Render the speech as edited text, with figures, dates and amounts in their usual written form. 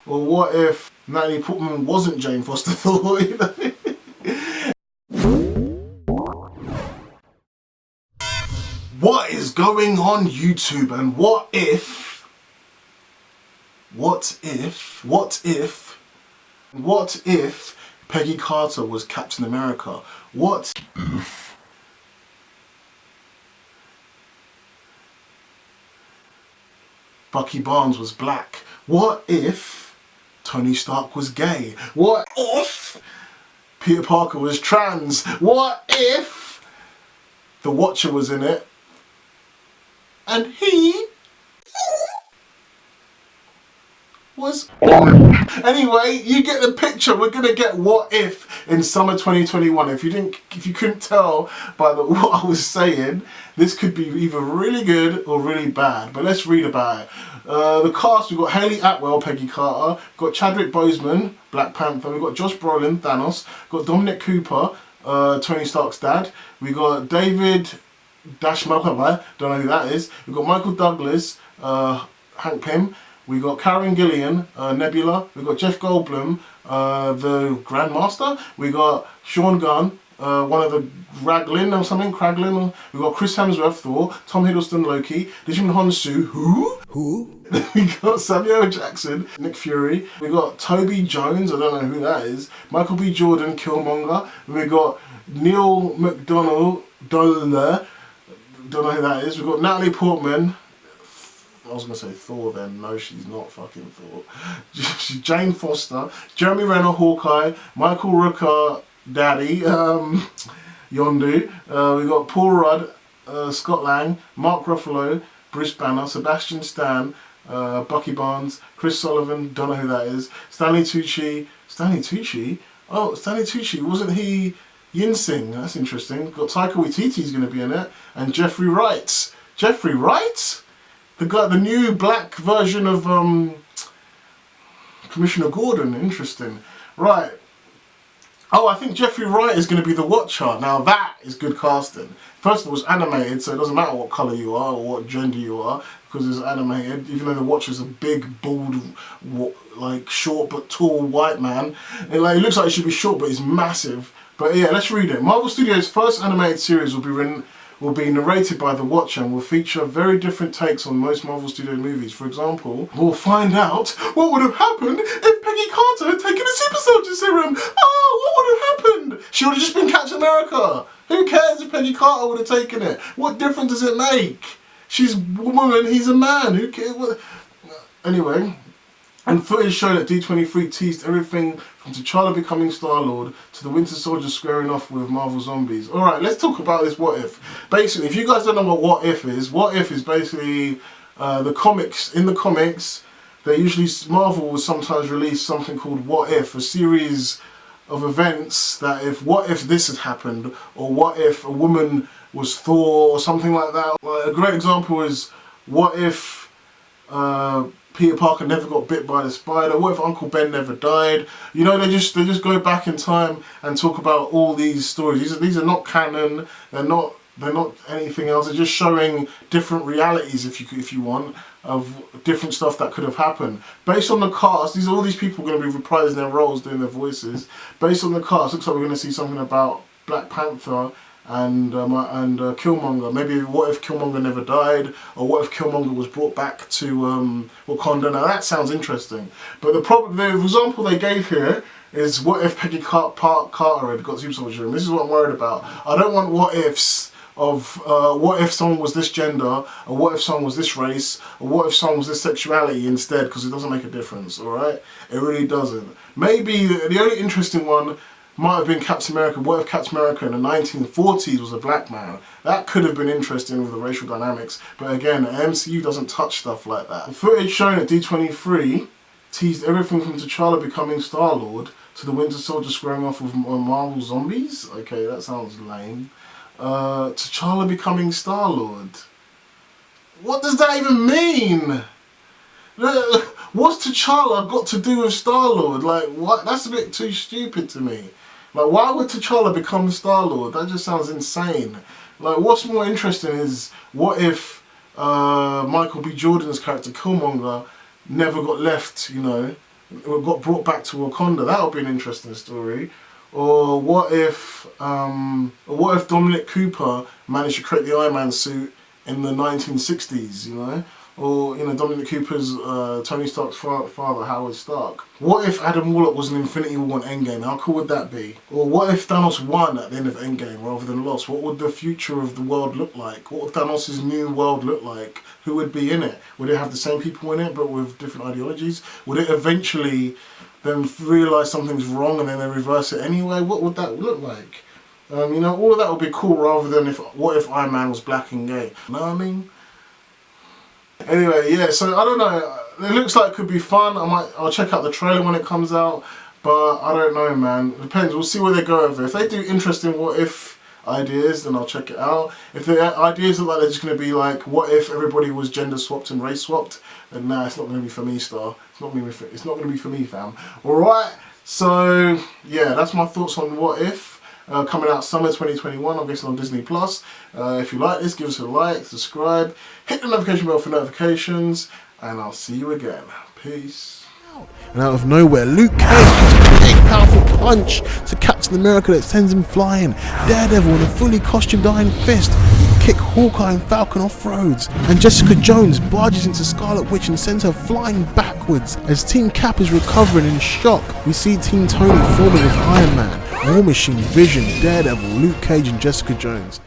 Or what if Natalie Portman wasn't Jane Foster Thor, you know? What is going on YouTube, and what if Peggy Carter was Captain America? What if Bucky Barnes was black? What if Tony Stark was gay? What if Peter Parker was trans? What if the Watcher was in it and he was orange? Anyway, you get the picture. We're gonna get what if in summer 2021. If you couldn't tell by what I was saying, this could be either really good or really bad. But let's read about it. The cast: we've got Hayley Atwell, Peggy Carter. We've got Chadwick Boseman, Black Panther. We've got Josh Brolin, Thanos. We've got Dominic Cooper, Tony Stark's dad. We got David Malcolm, don't know who that is. We've got Michael Douglas, Hank Pym. We got Karen Gillian, Nebula. We got Jeff Goldblum, the Grandmaster. We got Sean Gunn, one of the Kraglin or something. We got Chris Hemsworth, Thor. Tom Hiddleston, Loki. Djimon Hounsou, who? We got Samuel L. Jackson, Nick Fury. We got Toby Jones, I don't know who that is. Michael B. Jordan, Killmonger. We got Neil McDonough, don't know who that is. We got Natalie Portman. I was going to say Thor then. No, she's not fucking Thor. She's Jane Foster. Jeremy Renner, Hawkeye. Michael Rooker, Daddy. Yondu. We got Paul Rudd, Scott Lang. Mark Ruffalo, Bruce Banner. Sebastian Stan, Bucky Barnes. Chris Sullivan, don't know who that is. Stanley Tucci. Stanley Tucci? Oh, Stanley Tucci. Wasn't he Yin Sing? That's interesting. Got Taika Waititi's going to be in it. And Jeffrey Wright. Jeffrey Wright? The guy, the new black version of Commissioner Gordon. Interesting. Right. Oh, I think Jeffrey Wright is going to be the Watcher. Now that is good casting. First of all, it's animated, so it doesn't matter what colour you are or what gender you are, because it's animated. Even though the Watcher is a big, bald, like short but tall white man, it looks like he should be short, but he's massive. But yeah, let's read it. Marvel Studios' first animated series will be narrated by the Watcher and will feature very different takes on most Marvel Studio movies. For example, we'll find out what would have happened if Peggy Carter had taken a super soldier serum. Oh, what would have happened? She would have just been Captain America. Who cares if Peggy Carter would have taken it? What difference does it make? She's a woman, he's a man. Who cares? Anyway. And footage showed that D23 teased everything from T'Challa becoming Star-Lord to the Winter Soldier squaring off with Marvel Zombies. Alright, let's talk about this what if. Basically, if you guys don't know what if is basically the comics. In the comics, Marvel will sometimes release something called What If, a series of events that what if this had happened, or what if a woman was Thor, or something like that. Well, a great example is what if Peter Parker never got bit by the spider? What if Uncle Ben never died? You know, they just go back in time and talk about all these stories. These are not canon. They're not anything else. They're just showing different realities, if you want, of different stuff that could have happened. Based on the cast, all these people are going to be reprising their roles, doing their voices. Based on the cast, looks like we're going to see something about Black Panther and Killmonger. Maybe what if Killmonger never died, or what if Killmonger was brought back to Wakanda? Now that sounds interesting, but the example they gave here is what if Peggy Carter had got super soldier, and this is what I'm worried about. I don't want what ifs of what if someone was this gender, or what if someone was this race, or what if someone was this sexuality instead, because it doesn't make a difference. Alright, it really doesn't. Maybe the only interesting one might have been Captain America. What if Captain America in the 1940s was a black man? That could have been interesting with the racial dynamics. But again, the MCU doesn't touch stuff like that. The footage shown at D23 teased everything from T'Challa becoming Star-Lord to the Winter Soldier squaring off with Marvel Zombies. Okay, that sounds lame. T'Challa becoming Star-Lord. What does that even mean? What's T'Challa got to do with Star-Lord? Like, what? That's a bit too stupid to me. Like, why would T'Challa become Star-Lord? That just sounds insane. Like, what's more interesting is, what if Michael B. Jordan's character, Killmonger, never got left, you know, got brought back to Wakanda? That would be an interesting story. Or what if Dominic Cooper managed to create the Iron Man suit in the 1960s, you know? Or, you know, Dominic Cooper's Tony Stark's father, Howard Stark. What if Adam Warlock was an Infinity War in Endgame? How cool would that be? Or what if Thanos won at the end of Endgame rather than lost? What would the future of the world look like? What would Thanos' new world look like? Who would be in it? Would it have the same people in it but with different ideologies? Would it eventually then realise something's wrong and then they reverse it anyway? What would that look like? You know, all of that would be cool rather than what if Iron Man was black and gay? You know what I mean? Anyway, yeah, so I don't know. It looks like it could be fun. I'll check out the trailer when it comes out, but I don't know, man. It depends. We'll see where they go with it. If they do interesting what if ideas, then I'll check it out. If the ideas look like they're just going to be like, what if everybody was gender swapped and race swapped, then nah, it's not going to be for me, Star. It's not going to be for me, fam. All right. So yeah, that's my thoughts on what if. Coming out summer 2021, I'm guessing on Disney+. If you like this, give us a like, subscribe, hit the notification bell for notifications, and I'll see you again. Peace. And out of nowhere, Luke Cage gets a big powerful punch to Captain America that sends him flying. Daredevil in a fully costumed Iron Fist kick Hawkeye and Falcon off roads, and Jessica Jones barges into Scarlet Witch and sends her flying backwards. As Team Cap is recovering in shock, we see Team Tony forming with Iron Man, War Machine, Vision, Daredevil, Luke Cage and Jessica Jones.